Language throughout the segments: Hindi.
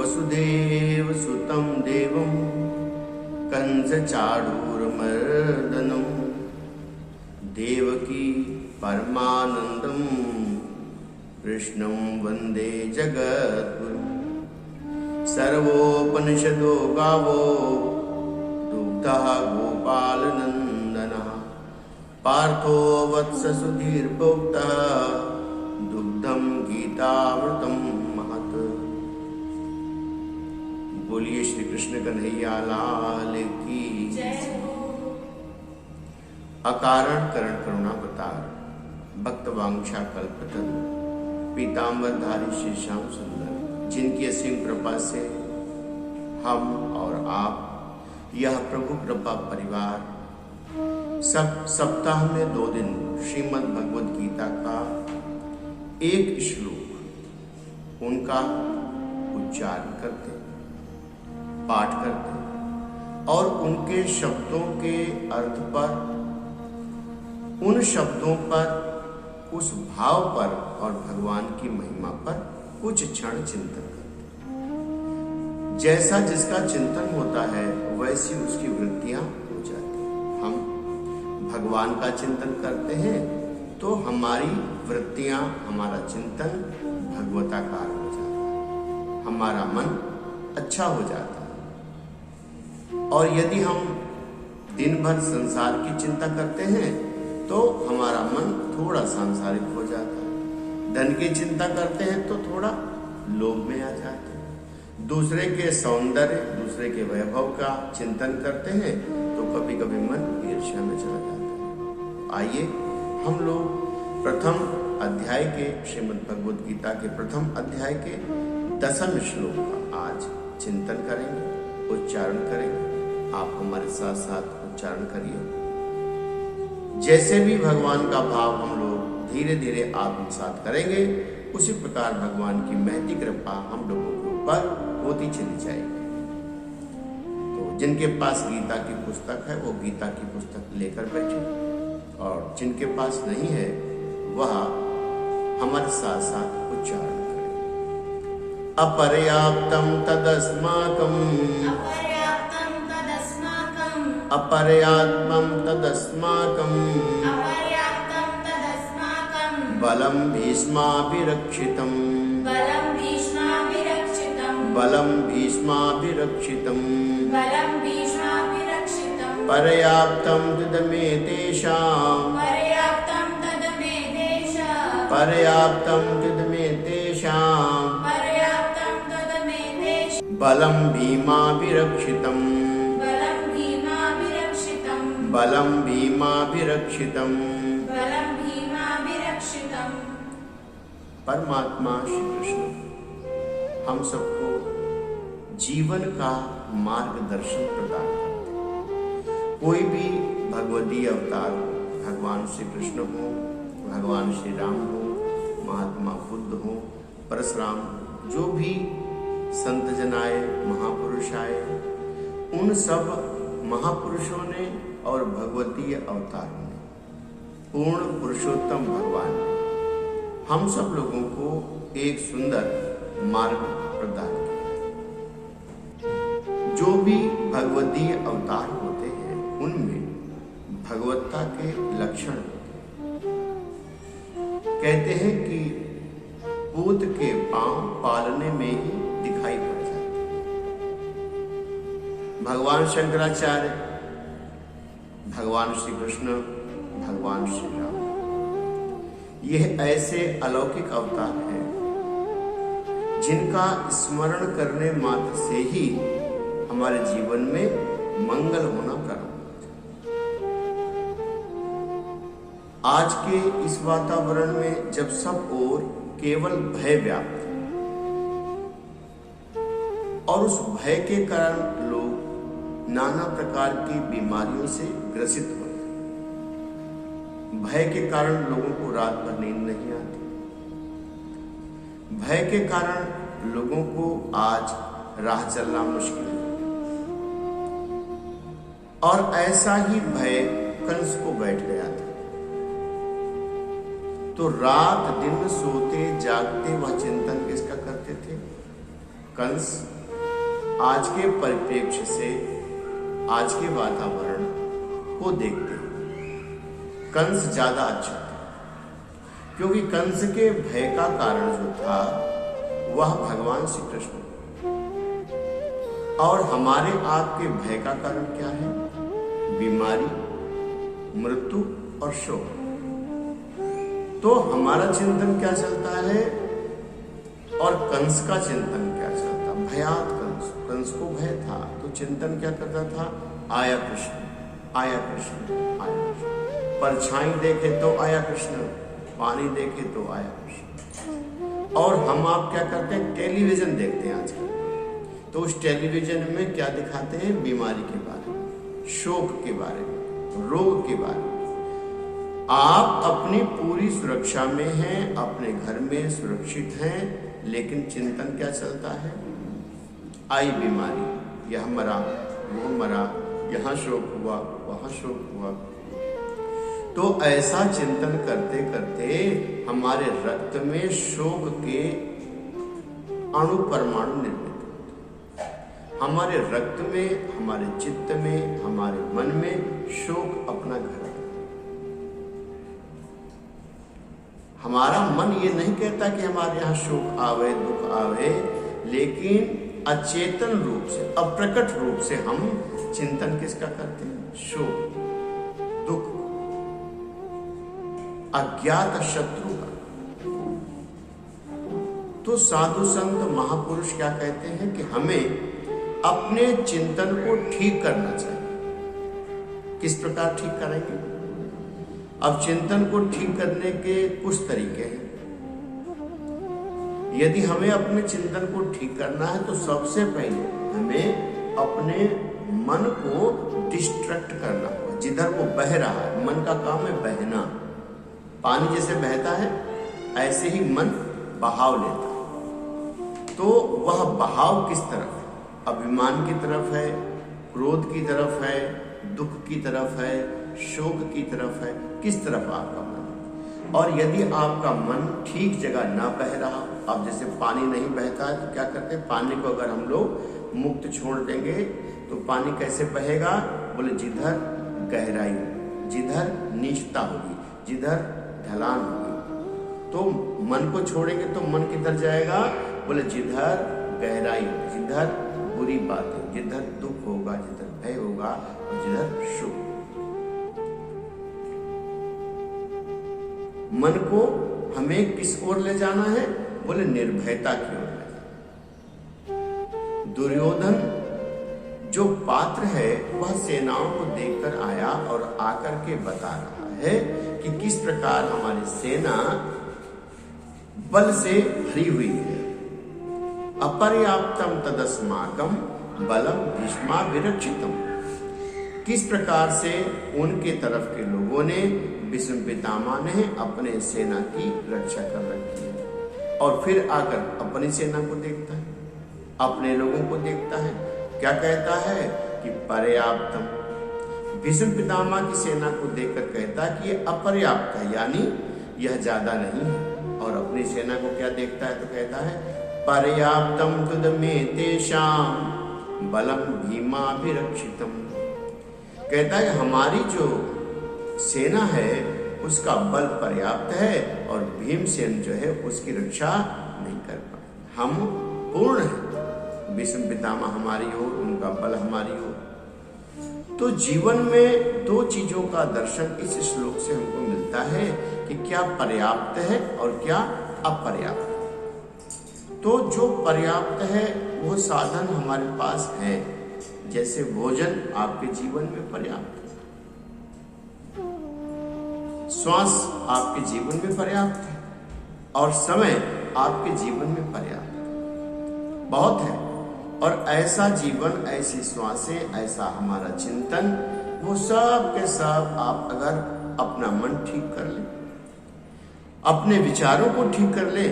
वसुदेव सुतं देवं कंसचाणूरमर्दनं देवकी परमानंदं कृष्णं वंदे जगद्गुरुं। सर्वोपनिषदो गावो दुग्धः गोपालनन्दनः पार्थो वत्स सुधीर्भोक्तः दुग्धं गीतामृतं महत्। बोलिए श्री कृष्ण कन्हैया लाल की जय। अकारण करण करुणावतार भक्त वांछा कल्पतरु पीताम्बरधारी श्री श्याम सुंदर, जिनकी असीम कृपा से हम और आप यह प्रभु कृपा परिवार सब सप्ताह में 2 दिन श्रीमद् भगवद गीता का एक श्लोक उनका उच्चारण करते, पाठ करते और उनके शब्दों के अर्थ पर, उन शब्दों पर, उस भाव पर और भगवान की महिमा पर कुछ क्षण चिंतन करते। जैसा जिसका चिंतन होता है वैसी उसकी वृत्तियां हो जाती हैं। हम भगवान का चिंतन करते हैं तो हमारी वृत्तियां, हमारा चिंतन भगवताकार हो जाता है, हमारा मन अच्छा हो जाता है। और यदि हम दिन भर संसार की चिंता करते हैं तो हमारा मन थोड़ा सांसारिक हो जाता है। धन की चिंता करते हैं तो थोड़ा लोभ में आ जाते हैं। दूसरे के सौंदर्य, दूसरे के वैभव का चिंतन करते हैं तो कभी कभी मन ईर्ष्या में चला जाता है। आइए हम लोग प्रथम अध्याय के श्रीमद् भगवद गीता के प्रथम अध्याय के 10वें श्लोक का आज चिंतन करेंगे, उच्चारण करेंगे। आप हमारे साथ साथ उच्चारण करिए। जैसे भी भगवान का भाव हम लोग धीरे धीरे आत्मसात करेंगे, उसी प्रकार भगवान की महती कृपा हम लोगों के ऊपर होती चली जाएगी। तो जिनके पास गीता की पुस्तक है वो गीता की पुस्तक लेकर बैठे, और जिनके पास नहीं है वह हमारे साथ साथ उच्चारण करें। अपर्याप्तं तदस्माकं अपर्याप्तं तदस्माकं बलं भीष्माभिरक्षितं पर्याप्तं तदमे तेषां बलं भीमाभिरक्षितं परमात्मा श्री कृष्ण हम सबको जीवन का मार्गदर्शन प्रदान करते हैं। कोई भी भगवदीय अवतार, भगवान श्री कृष्ण हो, भगवान श्री राम हो, महात्मा बुद्ध हो, परशुराम, जो भी संत जन आए, महापुरुष आए, उन सब महापुरुषों ने और भगवदीय अवतारों ने, पूर्ण पुरुषोत्तम भगवान ने हम सब लोगों को एक सुंदर मार्ग प्रदान किया। जो भी भगवदीय अवतार होते हैं उनमें भगवत्ता के लक्षण होते हैं। कहते हैं कि पूत के पांव पालने में ही दिखाई पड़ जाते हैं। भगवान शंकराचार्य, भगवान श्री कृष्ण, भगवान श्री राम, यह ऐसे अलौकिक अवतार हैं जिनका स्मरण करने मात्र से ही हमारे जीवन में मंगल होना प्रारंभ होता है। आज के इस वातावरण में जब सब ओर केवल भय व्याप्त है और उस भय के कारण लोग नाना प्रकार की बीमारियों से ग्रसित होते हैं। भय के कारण लोगों को रात भर नींद नहीं आती। भय के कारण लोगों को आज राह चलना मुश्किल है। और ऐसा ही भय कंस को बैठ गया था। तो रात दिन सोते जागते वह चिंतन किसका करते थे? कंस आज के परिप्रेक्ष्य से, आज के वातावरण को देखते हैं, कंस ज्यादा अच्छा था, क्योंकि कंस के भय का कारण जो था वह भगवान श्री कृष्ण, और हमारे आपके भय का कारण क्या है? बीमारी, मृत्यु और शोक। तो हमारा चिंतन क्या चलता है और कंस का चिंतन क्या चलता? भयात कंस, कंस को भय था तो चिंतन क्या करता था? आया कृष्ण, आया कृष्ण, आया कृष्ण। परछाई देखे तो आया कृष्ण, पानी देखे तो आया कृष्ण। और हम आप क्या करते हैं? टेलीविजन देखते हैं आजकल, तो उस टेलीविजन में क्या दिखाते हैं? बीमारी के बारे में, शोक के बारे में, रोग के बारे में। आप अपनी पूरी सुरक्षा में हैं, अपने घर में सुरक्षित हैं, लेकिन चिंतन क्या चलता है? आई बीमारी, यह मरा, वो मरा, यहाँ शोक हुआ, वहां शोक हुआ। तो ऐसा चिंतन करते करते हमारे रक्त में शोक के अणु परमाणु निर्मित होते हैं। हमारे रक्त में, हमारे चित्त में, हमारे मन में शोक अपना घर। हमारा मन ये नहीं कहता कि हमारे यहाँ शोक आवे, दुख आवे, लेकिन अचेतन रूप से, अप्रकट रूप से हम चिंतन किसका करते हैं? शोक, दुख, अज्ञात शत्रु का। तो साधु संत महापुरुष क्या कहते हैं कि हमें अपने चिंतन को ठीक करना चाहिए। किस प्रकार ठीक करेंगे? अब चिंतन को ठीक करने के कुछ तरीके हैं। यदि हमें अपने चिंतन को ठीक करना है तो सबसे पहले हमें अपने मन को डिस्ट्रैक्ट करना होगा। जिधर वो बह रहा है, मन का काम है बहना। पानी जैसे बहता है ऐसे ही मन बहाव लेता है। तो वह बहाव किस तरफ है? अभिमान की तरफ है, क्रोध की तरफ है, दुख की तरफ है, शोक की तरफ है? किस तरफ आपका मन? और यदि आपका मन ठीक जगह ना बह रहा, अब जैसे पानी नहीं बहता है तो क्या करते हैं? पानी को अगर हम लोग मुक्त छोड़ देंगे तो पानी कैसे बहेगा? बोले जिधर गहराई, जिधर नीचता होगी, जिधर ढलान होगी। तो मन को छोड़ेंगे तो मन किधर जाएगा? बोले जिधर गहराई, जिधर बुरी बातें, जिधर दुख होगा, जिधर भय होगा और जिधर शोक। मन को हमें किस ओर ले जाना है? बोले निर्भयता की ओर ले जाना। दुर्योधन जो पात्र है वह सेनाओं को देखकर आया और आकर के बता रहा है कि किस प्रकार हमारी सेना बल से भरी हुई है। अपर्याप्तम तदस्माकम बलम भीष्माभिरक्षितम। किस प्रकार से उनके तरफ के लोगों ने, भीष्म पितामह ने अपने सेना की रक्षा कर रखी है। और फिर आकर अपनी सेना को देखता है, अपने लोगों को देखता है, क्या कहता है कि पर्याप्तम। भीष्म पितामह की सेना को देखकर कहता है कि ये अपर्याप्त है, यानी यह ज्यादा नहीं है। और अपनी सेना को क्या देखता है तो कहता है पर्याप्तम तुदमे तेषाम बलम भीमाभिरक्षितम। कहता है हमारी जो सेना है उसका बल पर्याप्त है और भीमसेन जो है उसकी रक्षा नहीं कर पाए। हम पूर्ण हैं, भीष्म पितामह हमारी ओर, उनका बल हमारी ओर। तो जीवन में दो चीजों का दर्शन इस श्लोक से हमको मिलता है कि क्या पर्याप्त है और क्या अपर्याप्त। तो जो पर्याप्त है वो साधन हमारे पास है, जैसे भोजन आपके जीवन में पर्याप्त है, श्वास आपके जीवन में पर्याप्त है और समय आपके जीवन में पर्याप्त है, बहुत है। और ऐसा जीवन, ऐसी श्वासें, ऐसा हमारा चिंतन, वो सब के सब आप अगर अपना मन ठीक कर ले, अपने विचारों को ठीक कर ले,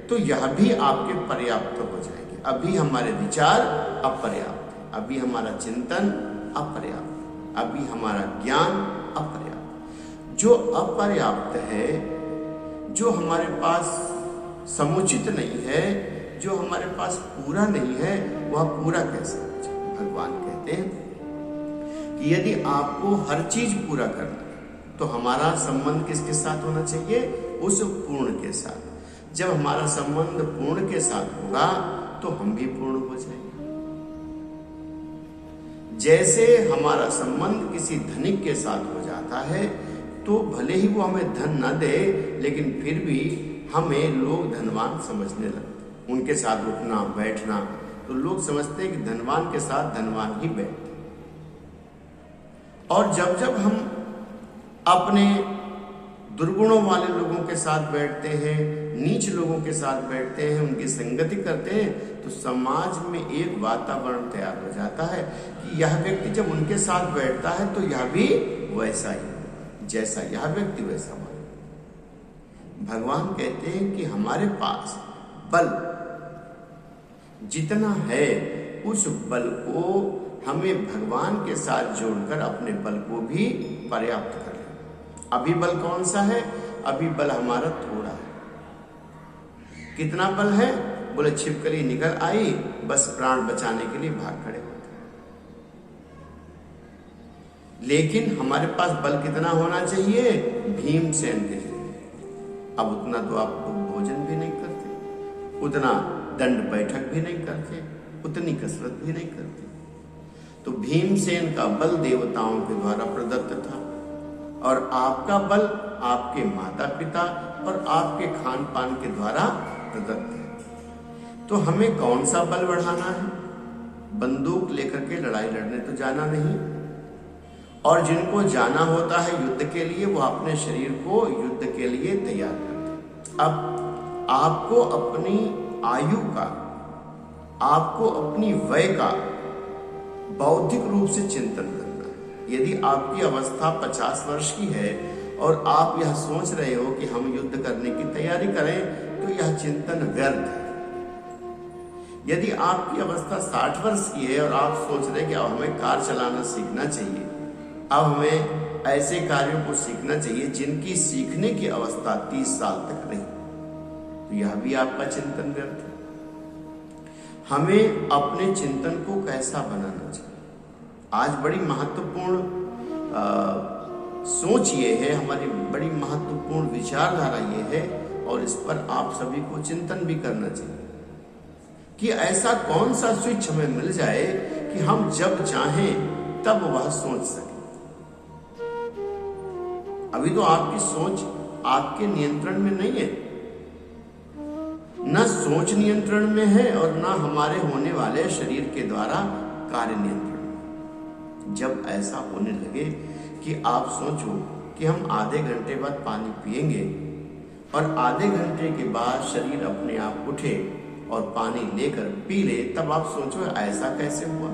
तो यह भी आपके पर्याप्त हो जाएंगे। अभी हमारे विचार अपर्याप्त, अभी हमारा चिंतन अपर्याप्त, अभी हमारा ज्ञान अपर्याप्त। जो अपर्याप्त है, जो हमारे पास समुचित नहीं है, जो हमारे पास पूरा नहीं है वह पूरा कैसे हो जाए। भगवान कहते हैं कि यदि आपको हर चीज पूरा करना तो हमारा संबंध किसके साथ होना चाहिए? उस पूर्ण के साथ। जब हमारा संबंध पूर्ण के साथ होगा तो हम भी पूर्ण हो जाएंगे। जैसे हमारा संबंध किसी धनिक के साथ हो जाता है तो भले ही वो हमें धन न दे, लेकिन फिर भी हमें लोग धनवान समझने लगते। उनके साथ उठना बैठना तो लोग समझते हैं कि धनवान के साथ धनवान ही बैठते। और जब जब हम अपने दुर्गुणों वाले लोगों के साथ बैठते हैं, नीच लोगों के साथ बैठते हैं, उनकी संगति करते हैं, तो समाज में एक वातावरण तैयार हो जाता है कि यह व्यक्ति जब उनके साथ बैठता है तो यह भी वैसा ही, जैसा यह व्यक्ति वैसा बने। भगवान कहते हैं कि हमारे पास बल जितना है उस बल को हमें भगवान के साथ जोड़कर अपने बल को भी पर्याप्त कर लें। अभी बल कौन सा है? अभी बल हमारा थोड़ा है। कितना बल है? बोले छिपकली निकल आई, बस प्राण बचाने के लिए भाग खड़े होते। लेकिन हमारे पास बल कितना होना चाहिए? भीमसेन के लिए। अब उतना तो आप भोजन भी नहीं करते, उतना दंड बैठक भी नहीं करते, उतनी कसरत भी नहीं करते। तो भीमसेन का बल देवताओं के द्वारा प्रदत्त था और आपका बल आपके माता पिता और आपके खान पान के द्वारा प्रदत्त है। तो हमें कौन सा बल बढ़ाना है? बंदूक लेकर के लड़ाई लड़ने तो जाना नहीं। और जिनको जाना होता है युद्ध के लिए वो अपने शरीर को युद्ध के लिए तैयार करते हैं। अब आपको अपनी आयु का, आपको अपनी वय का बौद्धिक रूप से चिंतन करना है। यदि आपकी अवस्था 50 वर्ष की है और आप यह सोच रहे हो कि हम युद्ध करने की तैयारी करें, तो यह चिंतन व्यर्थ है। यदि आपकी अवस्था 60 वर्ष की है और आप सोच रहे कि अब हमें कार चलाना सीखना चाहिए, अब हमें ऐसे कार्यों को सीखना चाहिए जिनकी सीखने की अवस्था 30 साल तक रही, तो यह भी आपका चिंतन व्यर्थ है। हमें अपने चिंतन को कैसा बनाना चाहिए? आज बड़ी महत्वपूर्ण सोच ये है, हमारी बड़ी महत्वपूर्ण विचारधारा ये है, और इस पर आप सभी को चिंतन भी करना चाहिए कि ऐसा कौन सा स्विच हमें मिल जाए कि हम जब चाहें तब वह सोच सकें। अभी तो आपकी सोच आपके नियंत्रण में नहीं है, न सोच नियंत्रण में है और न हमारे होने वाले शरीर के द्वारा कार्य नियंत्रण में। जब ऐसा होने लगे कि आप सोचो कि हम आधे घंटे बाद पानी पिएंगे और आधे घंटे के बाद शरीर अपने आप उठे और पानी लेकर पी ले, तब आप सोचो ऐसा कैसे हुआ?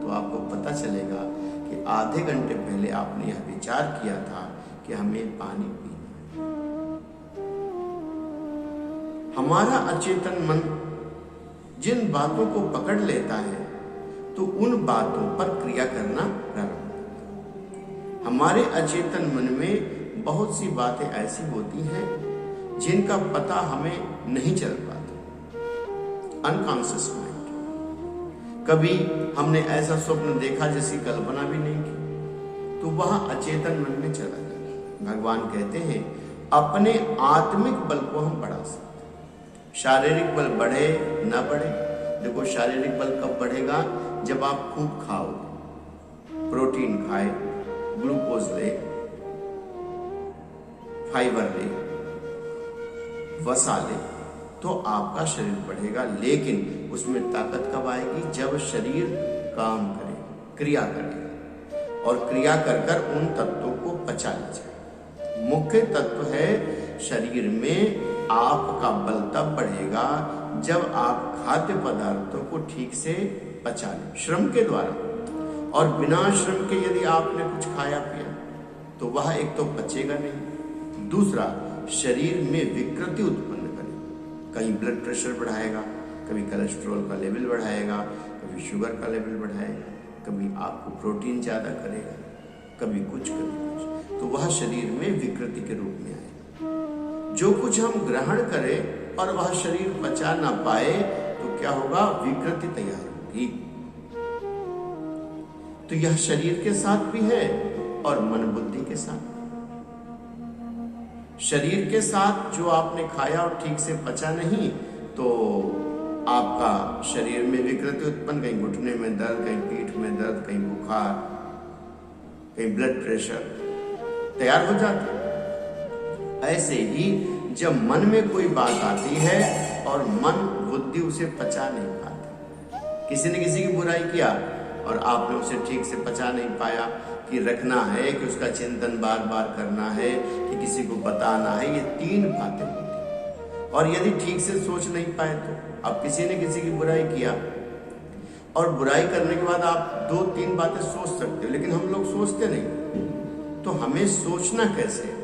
तो आपको पता चलेगा कि आधे घंटे पहले आपने यह विचार किया था कि हमें पानी पीना। हमारा अचेतन मन जिन बातों को पकड़ लेता है तो उन बातों पर क्रिया करना प्रारंभ करता है। हमारे अचेतन मन में बहुत सी बातें ऐसी होती हैं जिनका पता हमें नहीं चल पाता। Unconscious mind. कभी हमने ऐसा स्वप्न देखा जिसकी कल्पना भी नहीं की, तो वह अचेतन मन में चला जाता। भगवान कहते हैं अपने आत्मिक बल को हम बढ़ा सकते हैं। शारीरिक बल बढ़े ना बढ़े, देखो शारीरिक बल कब बढ़ेगा? जब आप खूब खाओगे, प्रोटीन खाए, ग्लूकोज ले, फाइबर ले, वसा ले, तो आपका शरीर बढ़ेगा। लेकिन उसमें ताकत कब आएगी? जब शरीर काम करे, क्रिया करे, और क्रिया कर कर उन तत्वों को पचा ले जाए। मुख्य तत्व है शरीर में आपका बल तब बढ़ेगा जब आप खाद्य पदार्थों को ठीक से पचा लें श्रम के द्वारा। और बिना श्रम के यदि आपने कुछ खाया पिया तो वह एक तो पचेगा नहीं, दूसरा शरीर में विकृति उत्पन्न करेगा। कहीं ब्लड प्रेशर बढ़ाएगा, कभी कोलेस्ट्रॉल का लेवल बढ़ाएगा, कभी शुगर का लेवल बढ़ाएगा, कभी आपको प्रोटीन ज्यादा करेगा, कभी कुछ कभी कुछ, तो वह शरीर में विकृति के रूप में आएगा। जो कुछ हम ग्रहण करें और वह शरीर पचा ना पाए, तो क्या होगा? विकृति तैयार होगी। तो यह शरीर के साथ भी है और मन बुद्धि के साथ। शरीर के साथ जो आपने खाया और ठीक से पचा नहीं, तो आपका शरीर में विकृति उत्पन्न, कहीं घुटने में दर्द, कहीं पीठ में दर्द, कहीं बुखार, कहीं ब्लड प्रेशर तैयार हो जाता है। ऐसे ही जब मन में कोई बात आती है और मन बुद्धि उसे पचा नहीं पाती, किसी ने किसी की बुराई किया और आपने उसे ठीक से पचा नहीं पाया कि रखना है, कि उसका चिंतन बार बार करना है, कि किसी को बताना है, ये 3 बातें होती। और यदि ठीक से सोच नहीं पाए तो अब किसी ने किसी की बुराई किया और बुराई करने के बाद आप 2-3 बातें सोच सकते हो, लेकिन हम लोग सोचते नहीं। तो हमें सोचना कैसे?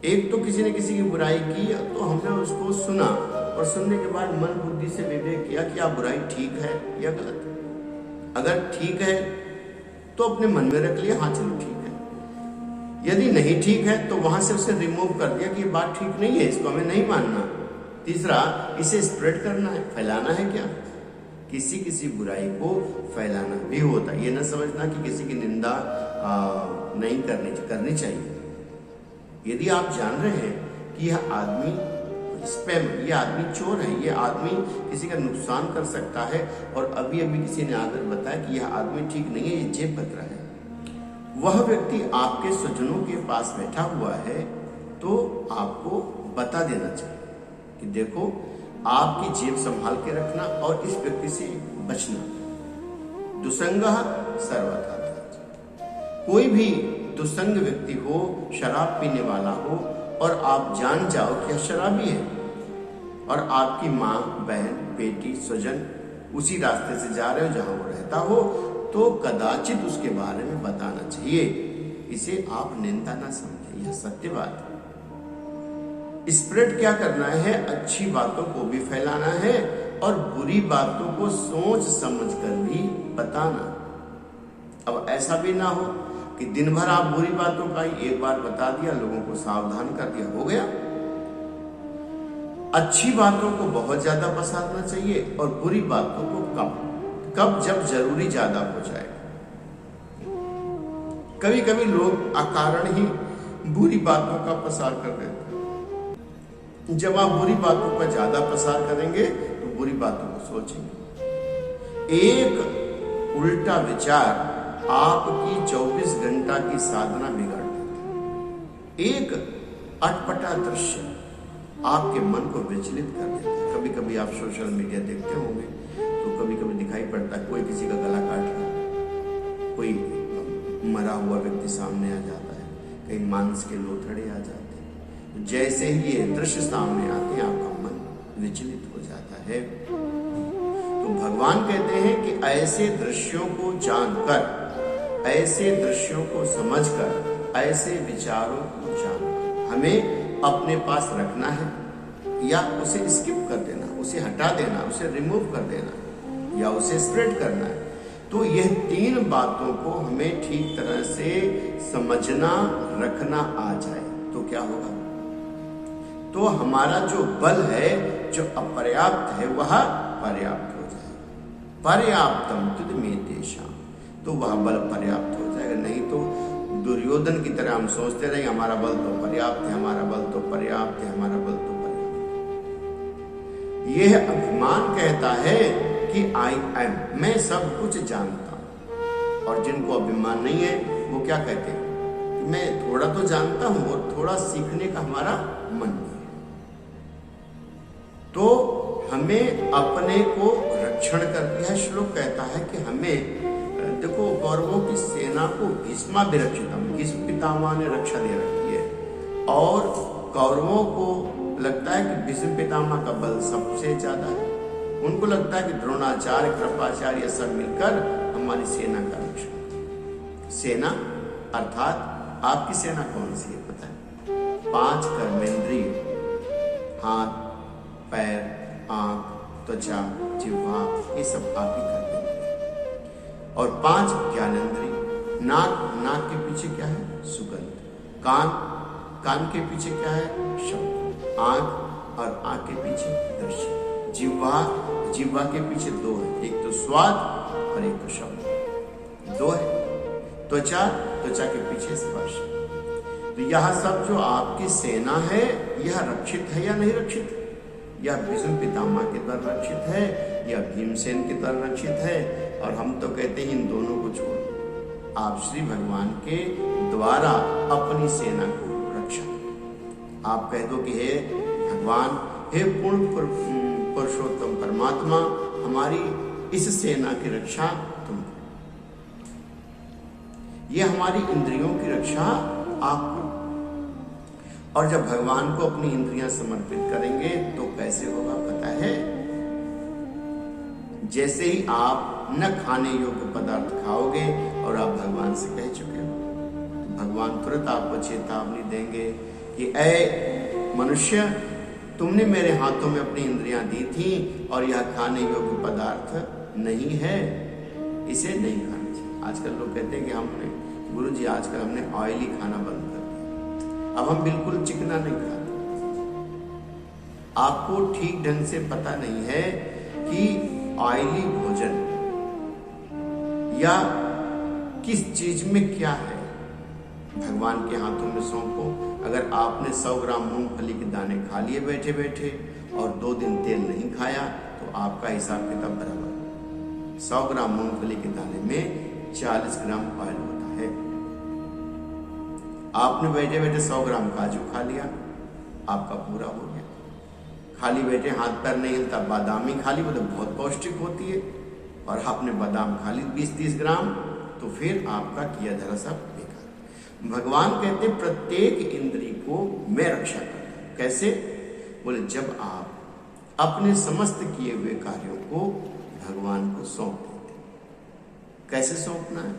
एक तो किसी ने किसी की बुराई की तो हमने उसको सुना और सुनने के बाद मन बुद्धि से विवेक किया कि आप बुराई ठीक है या गलत है। अगर ठीक है तो अपने मन में रख लिया, हाँ चलो ठीक है। यदि नहीं ठीक है तो वहां से उसे रिमूव कर दिया कि ये बात ठीक नहीं है, इसको हमें नहीं मानना। तीसरा, इसे स्प्रेड करना है, फैलाना है। क्या? किसी बुराई को फैलाना भी होता है। ये ना समझना कि किसी की निंदा नहीं करनी चाहिए। यदि आप जान रहे हैं कि यह आदमी स्पैम, ये आदमी चोर है, ये आदमी किसी का नुकसान कर सकता है, और अभी किसी ने आकर बताया कि यह आदमी ठीक नहीं है, ये जेब कतरा है, वह व्यक्ति आपके स्वजनों के पास बैठा हुआ है, तो आपको बता देना चाहिए कि देखो, आपकी जेब संभाल के रखना और इस व्यक्ति से बचना। दुसंगः सर्वथा। कोई भी दुसंग व्यक्ति हो, शराब पीने वाला हो, और आप जान जाओ कि यह शराबी है, और आपकी माँ, बहन, बेटी, स्वजन उसी रास्ते से जा रहे हो जहां वो रहता हो, तो कदाचित उसके बारे में बताना चाहिए। इसे आप निंदा ना समझे, यह सत्य बात है। स्प्रेड क्या करना है? अच्छी बातों को भी फैलाना है और बुरी बातों को सोच समझ कर भी बताना। अब ऐसा भी ना हो कि दिन भर आप बुरी बातों का ही एक बार बता दिया, लोगों को सावधान कर दिया, हो गया। अच्छी बातों को बहुत ज्यादा पसारना चाहिए और बुरी बातों को कब जब जरूरी ज्यादा हो जाए। कभी कभी लोग अकारण ही बुरी बातों का प्रसार कर देते हैं। जब आप बुरी बातों का ज्यादा प्रसार करेंगे तो बुरी बातों को सोचेंगे। एक उल्टा विचार आपकी 24 घंटा की साधना बिगाड़ देता है। एक अटपटा दृश्य आपके मन को विचलित कर देता है। कभी कभी आप सोशल मीडिया देखते होंगे तो कभी कभी दिखाई पड़ता है कोई किसी का गला काट रहा है, कोई मरा हुआ व्यक्ति सामने आ जाता है, कहीं मांस के लोथड़े आ जाते हैं। जैसे ही ये दृश्य सामने आते हैं आपका मन विचलित हो जाता है। तो भगवान कहते हैं कि ऐसे दृश्यों को जानकर, ऐसे दृश्यों को समझकर, ऐसे विचारों को जानकर हमें अपने पास रखना है या उसे स्किप कर देना, उसे हटा देना, उसे रिमूव कर देना या उसे स्प्रेड करना है। तो यह 3 बातों को हमें ठीक तरह से समझना, रखना आ जाए तो क्या होगा? तो हमारा जो बल है, जो अपर्याप्त है, वह पर्याप्त हो जाए। पर्याप्तम तुदमेतेषां, तो वह बल पर्याप्त हो जाएगा। नहीं तो दुर्योधन की तरह हम सोचते रहेंगे हमारा बल तो पर्याप्त है, हमारा बल तो पर्याप्त है, हमारा बल तो पर्याप्त है। यह अभिमान कहता है कि आई एम, मैं सब कुछ जानता हूं। और जिनको अभिमान नहीं है वो क्या कहते हैं? मैं थोड़ा तो जानता हूं और थोड़ा सीखने का हमारा मन नहीं है। तो हमें अपने को रक्षण करके, यह श्लोक कहता है कि हमें, देखो कौरवों की सेना को भीष्माभिरक्षितम, भीष्म पितामह ने रक्षा दे रखी है, और कौरवों को लगता है कि भीष्म पितामह का बल सबसे ज्यादा है। उनको लगता है कि द्रोणाचार्य, कृपाचार्य सब मिलकर हमारी सेना का रक्षण। सेना अर्थात आपकी सेना कौन सी है पता है? 5 कर्मेंद्रिय, हाथ, पैर, आंख, त्वचा, जिह्वा, ये सब आपकी कर्मेंद्रिय। और 5 ज्ञानेंद्रिय, नाक के पीछे क्या है? सुगंध। कान के पीछे क्या है? शब्द। आंख, और आंख के पीछे दृश्य। जिह्वा के पीछे दो है, एक तो स्वाद और एक तो शब्द, दो है। त्वचा के पीछे स्पर्श। तो यह सब जो आपकी सेना है, यह रक्षित है या नहीं रक्षित? यह भीष्म पितामह के द्वारा रक्षित है या भीमसेन के द्वारा रक्षित है? और हम तो कहते हैं इन दोनों को छोड़, आप श्री भगवान के द्वारा अपनी सेना को रक्षा। आप कह दो कि हे भगवान, हे पूर्ण पुरुषोत्तम परमात्मा, हमारी इस सेना की रक्षा तुम करो। ये हमारी इंद्रियों की रक्षा आप करो। और जब भगवान को अपनी इंद्रियां समर्पित करेंगे तो कैसे होगा पता है? जैसे ही आप न खाने योग्य पदार्थ खाओगे और आप भगवान से कह चुके हो, तो भगवान तुरंत आपको चेतावनी देंगे कि ऐ मनुष्य, तुमने मेरे हाथों में अपनी इंद्रियां दी थी और यह खाने योग्य पदार्थ नहीं है, इसे नहीं खाना चाहिए। आजकल लोग कहते हैं कि हमने, गुरुजी आजकल हमने ऑयली खाना बंद कर दिया, अब हम बिल्कुल चिकना नहीं खाते। आपको ठीक ढंग से पता नहीं है कि ऑयली भोजन या किस चीज में क्या है। भगवान के हाथों में सौंपो। अगर आपने 100 ग्राम मूंगफली के दाने खा लिए बैठे बैठे और 2 दिन तेल नहीं खाया तो आपका हिसाब किताब बराबर। 100 ग्राम मूंगफली के दाने में 40 ग्राम ऑयल होता है। आपने बैठे बैठे 100 ग्राम काजू खा लिया, आपका पूरा हो गया। खाली बैठे हाथ पैर नहीं हिलता, बादाम ही खा ली, मतलब बहुत पौष्टिक होती है, और आपने बादाम खा ली 20-30 ग्राम, तो फिर आपका किया धरा सब बेकार। भगवान कहते हैं प्रत्येक इंद्रिय को मैं रक्षा करता। कैसे? बोले जब आप अपने समस्त किए हुए कार्यों को भगवान को सौंप देते। कैसे सौंपना है?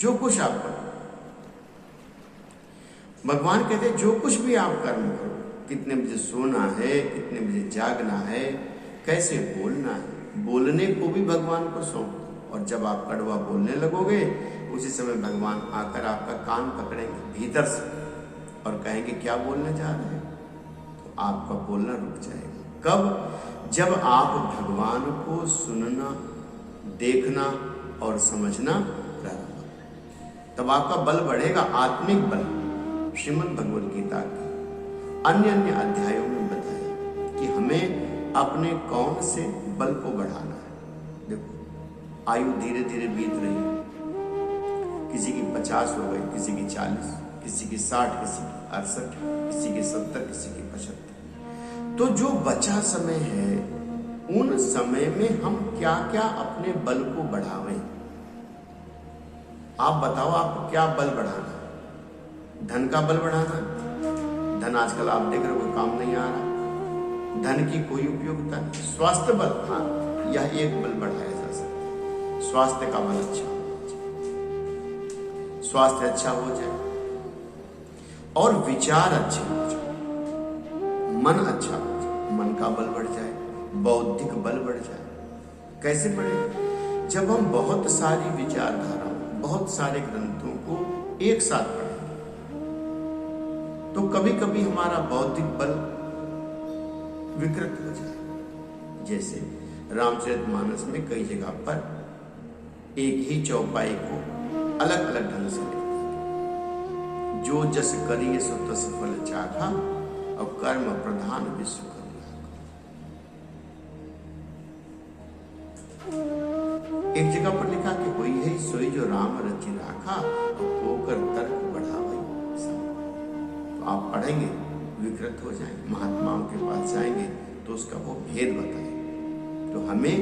जो कुछ आप करो, भगवान कहते हैं जो कुछ भी आप कर्म करो, कितने बजे सोना है, कितने बजे जागना है, कैसे बोलना है, बोलने को भी भगवान को सौंप दो। और जब आप कड़वा बोलने लगोगे, उसी समय भगवान आकर आपका कान पकड़ेंगे भीतर से और कहेंगे क्या बोलने जा रहे हैं, तो आपका बोलना रुक जाएगा। कब? जब आप भगवान को सुनना, देखना और समझना प्रारंभ करें, तब आपका बल बढ़ेगा, आत्मिक बल। श्रीमद् भगवद गीता के अन्य अध्यायों में बताया कि हमें अपने कौन से बल को बढ़ाना है। देखो, आयु धीरे धीरे बीत रही है, किसी की 50 हो गई, किसी की 40, किसी की 60, किसी की 68, किसी की 70, किसी की 75। तो जो बचा समय है, उन समय में हम क्या क्या अपने बल को बढ़ावें? आप बताओ, आपको क्या बल बढ़ाना है? धन का बल बढ़ाना? धन आजकल आप देख रहे हो कोई काम नहीं आ रहा, धन की कोई उपयोगिता नहीं। स्वास्थ्य बल, हाँ, यह एक बल बढ़ाया जा सकता है। स्वास्थ्य का बल अच्छा हो जाए, स्वास्थ्य अच्छा हो जाए और विचार अच्छे हो जाए, मन अच्छा हो जाए, मन का बल बढ़ जाए, बौद्धिक बल बढ़ जाए। कैसे बढ़ेगा? जब हम बहुत सारी विचारधाराओं, बहुत सारे ग्रंथों को एक साथ पढ़ेंगे, तो कभी कभी हमारा बौद्धिक बल विकृत हो जाए। जैसे रामचरितमानस में कई जगह पर एक ही चौपाई को अलग अलग ढंग से लिखा, जो जस करिए सो तस फल चाखा और कर्म प्रधान विश्व करुणा। एक जगह पर लिखा कि कोई है सोई जो राम रचि राखा और होकर तर्क बढ़ावा। आप पढ़ेंगे, विकृत हो जाएंगे, महात्माओं के पास जाएंगे तो उसका वो भेद बताएंगे। तो हमें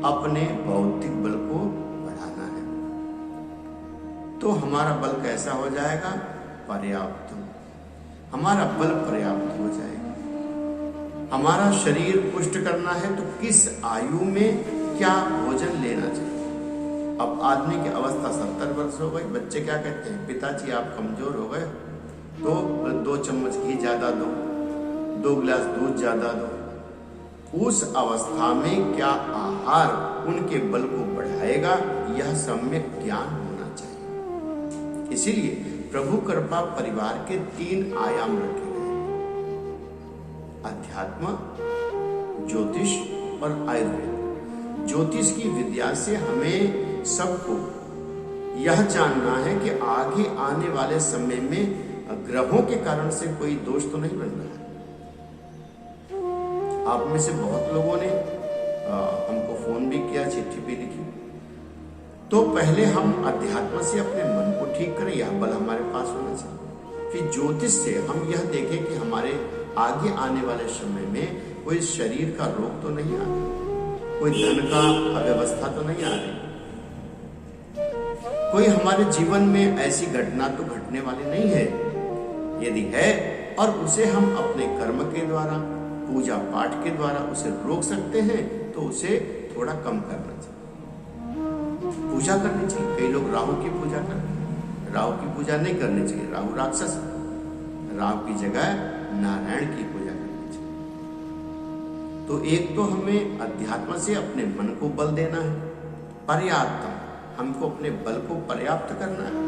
अपने बौद्धिक बल को बढ़ाना है। तो हमारा बल कैसा हो जाएगा? पर्याप्त। हमारा बल पर्याप्त हो जाएगा। हमारा शरीर पुष्ट करना है तो किस आयु में क्या भोजन लेना चाहिए? अब आदमी की अवस्था 70 वर्ष हो गई, बच्चे क्या कहते हैं, पिताजी आप कमजोर हो गए, तो 2 चम्मच घी ज्यादा दो, 2 गिलास दूध ज्यादा दो। उस अवस्था में क्या आहार उनके बल को बढ़ाएगा, यह सम्यक ज्ञान होना चाहिए। इसीलिए प्रभु कृपा परिवार के 3 आयाम रखे गए, अध्यात्म, ज्योतिष और आयुर्वेद। ज्योतिष की विद्या से हमें सबको यह जानना है कि आगे आने वाले समय में ग्रहों के कारण से कोई दोष तो नहीं बन रहा है। आप में से बहुत लोगों ने हमको फोन भी किया, चिट्ठी भी लिखी। तो पहले हम अध्यात्म से अपने मन को ठीक करें, यह बल हमारे पास होना चाहिए। फिर ज्योतिष से हम यह देखें कि हमारे आगे आने वाले समय में कोई शरीर का रोग तो नहीं आ रहा, कोई धन का अव्यवस्था तो नहीं आ रही, कोई हमारे जीवन में ऐसी घटना तो घटने वाली नहीं है। यदि है और उसे हम अपने कर्म के द्वारा, पूजा पाठ के द्वारा उसे रोक सकते हैं तो उसे थोड़ा कम करना चाहिए, पूजा करनी चाहिए। कई लोग राहु की पूजा करते हैं, राहु की पूजा नहीं करनी चाहिए, राहु राक्षस है। राहु की जगह नारायण की पूजा करनी चाहिए। तो एक तो हमें अध्यात्म से अपने मन को बल देना है, पर्याप्त, हमको अपने बल को पर्याप्त करना है,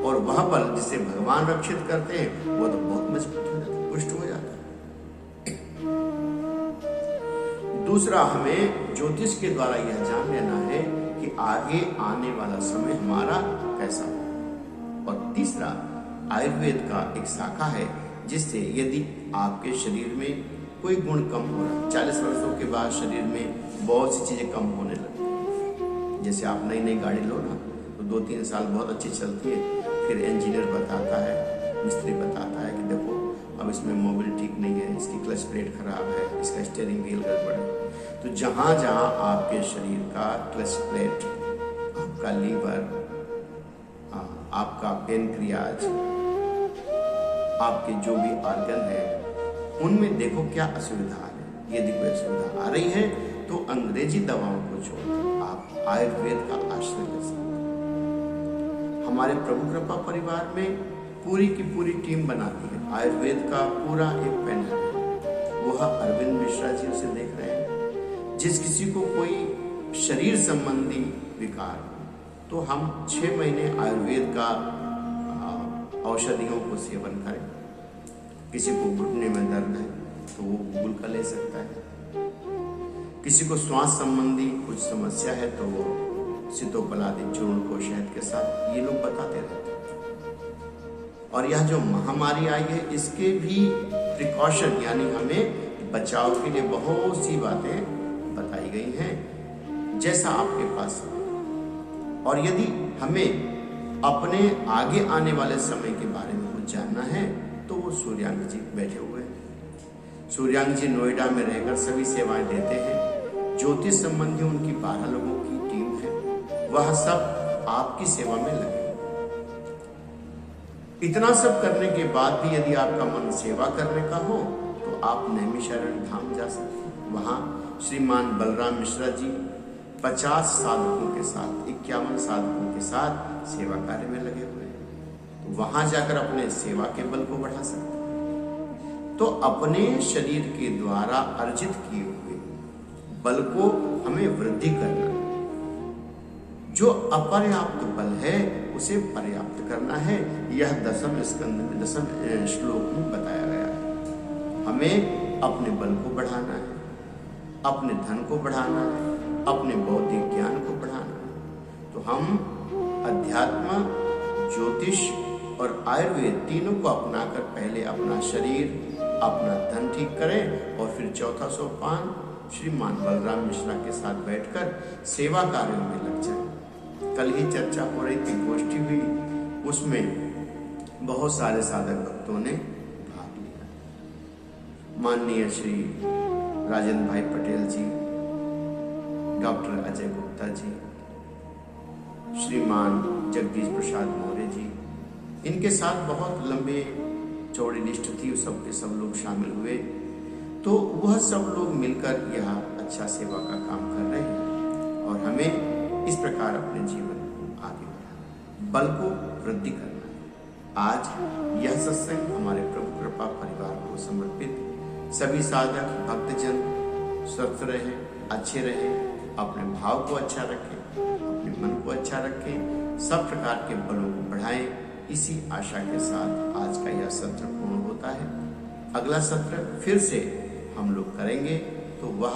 और वह बल जिसे भगवान रक्षित करते हैं वो तो बहुत मजबूत हो जाता है, पुष्ट हो जाता है। दूसरा, हमें ज्योतिष के द्वारा यह जान लेना है कि आगे आने वाला समय हमारा कैसा हो। और तीसरा, आयुर्वेद का एक शाखा है जिससे यदि आपके शरीर में कोई गुण कम हो रहा है, 40 वर्षों के बाद शरीर में बहुत सी चीजें कम होने लगती हैं। जैसे आप नई नई गाड़ी लो ना, तो 2-3 साल बहुत अच्छी चलती है, फिर इंजीनियर बताता है, मिस्त्री बताता है कि देखो अब इसमें मोबिल ठीक नहीं है, इसकी क्लच प्लेट खराब है, इसका स्टीयरिंग व्हील गड़बड़ है। तो जहां जहां आपके शरीर का क्लच प्लेट, आपका लीवर, आपका पेनक्रियाज, आपके जो भी ऑर्गन है, उनमें देखो क्या असुविधा आ रही है। यदि कोई असुविधा आ रही है तो अंग्रेजी दवाओं को छोड़कर आप आयुर्वेद का आश्रय ले सकते हैं। हमारे प्रभु कृपा परिवार में पूरी की पूरी टीम बनाती है, आयुर्वेद का पूरा एक पैनल है। वह अरविंद मिश्रा जी उसे देख रहे हैं। जिस किसी को कोई शरीर संबंधी विकार, तो हम 6 महीने आयुर्वेद का औषधियों को सेवन करें। किसी को घुटने में दर्द है तो वो गूगल का ले सकता है, किसी को श्वास संबंधी कुछ समस्या है तो वो सीतोपलादि चूर्ण को शहद के साथ, ये लोग बताते रहते हैं। और यह जो महामारी आई है, इसके भी प्रिकॉशन यानी हमें बचाव के लिए बहुत सी बातें बताई गई हैं, जैसा आपके पास। और यदि हमें अपने आगे आने वाले समय के बारे में कुछ जानना है तो वो सूर्यांग जी बैठे हुए हैं। सूर्यांग जी नोएडा में रहकर सभी सेवाएं देते हैं। ज्योतिष संबंधी उनकी 12 लोगों की टीम है, वह सब आपकी सेवा में लगे। इतना सब करने के बाद भी यदि आपका मन सेवा करने का हो तो आप नैमिषारण्य धाम जा सकते हैं। वहां श्रीमान बलराम मिश्रा जी 50 साधकों के साथ, 51 साधकों के साथ सेवा कार्य में लगे हुए हैं। तो वहां जाकर अपने सेवा के बल को बढ़ा सकते हैं। तो अपने शरीर के द्वारा अर्जित किए हुए बल को हमें वृद्धि करना है। जो अपर्याप्त बल है उसे पर्याप्त करना है। यह 10वें स्कंद में 10वें श्लोक में बताया गया है। हमें अपने बल को बढ़ाना है, अपने धन को बढ़ाना है, अपने बौद्धिक ज्ञान को बढ़ाना है। तो हम अध्यात्म, ज्योतिष और आयुर्वेद तीनों को अपनाकर पहले अपना शरीर, अपना धन ठीक करें और फिर चौथा सोपान श्रीमान बलराम मिश्रा के साथ बैठकर सेवा कार्यों में लग जाए। कल ही चर्चा हो रही थी, गोष्ठी हुई, उसमें बहुत सारे साधक भक्तों ने भाग लिया। माननीय श्री राजेंद्र भाई पटेल जी, डॉक्टर अजय गुप्ता जी, श्रीमान जगदीश प्रसाद मौर्य जी, इनके साथ बहुत लंबे चौड़ी लिस्ट थी, सब के सब लोग शामिल हुए। तो वह सब लोग मिलकर यह अच्छा सेवा का काम कर रहे हैं और हमें इस प्रकार अपने जीवन को आगे बढ़ाना, बल को वृद्धि करना है। आज यह सत्संग हमारे प्रभु कृपा परिवार को समर्पित। सभी साधक भक्तजन स्वस्थ रहे, अच्छे रहे, अपने भाव को अच्छा रखें, अपने मन को अच्छा रखें, सब प्रकार के बलों को बढ़ाएं। इसी आशा के साथ आज का यह सत्र पूर्ण होता है। अगला सत्र फिर से हम लोग करेंगे तो वह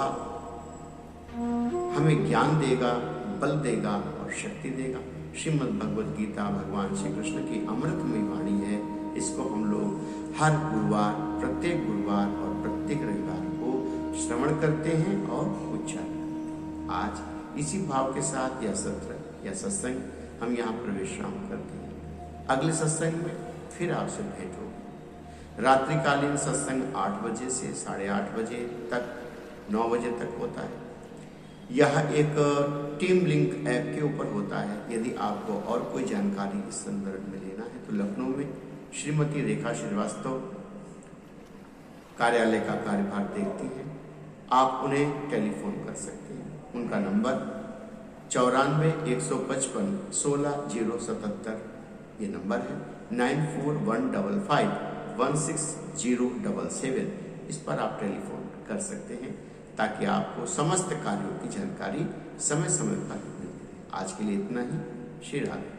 हमें ज्ञान देगा, बल देगा और शक्ति देगा। श्रीमद् भगवद गीता भगवान श्री कृष्ण की अमृतमयी वाणी है। इसको हम लोग हर गुरुवार, प्रत्येक गुरुवार और प्रत्येक रविवार को श्रवण करते हैं और उच्चारण करते हैं। आज इसी भाव के साथ यह सत्र या सत्संग हम यहाँ पर विश्राम करते हैं। अगले सत्संग में फिर आपसे भेंट होगी। रात्रिकालीन सत्संग 8 बजे से 8:30 बजे तक, 9 बजे तक होता है। यह एक टीम लिंक ऐप के ऊपर होता है। यदि आपको और कोई जानकारी इस संदर्भ में लेना है तो लखनऊ में श्रीमती रेखा श्रीवास्तव कार्यालय का कार्यभार देखती हैं। आप उन्हें टेलीफोन कर सकते हैं। उनका नंबर 94 155 16 077 ये नंबर है। 9415 16077 इस पर आप टेलीफोन कर सकते हैं ताकि आपको समस्त कार्यों की जानकारी समय समय पर मिलती है। आज के लिए इतना ही। श्री राधे।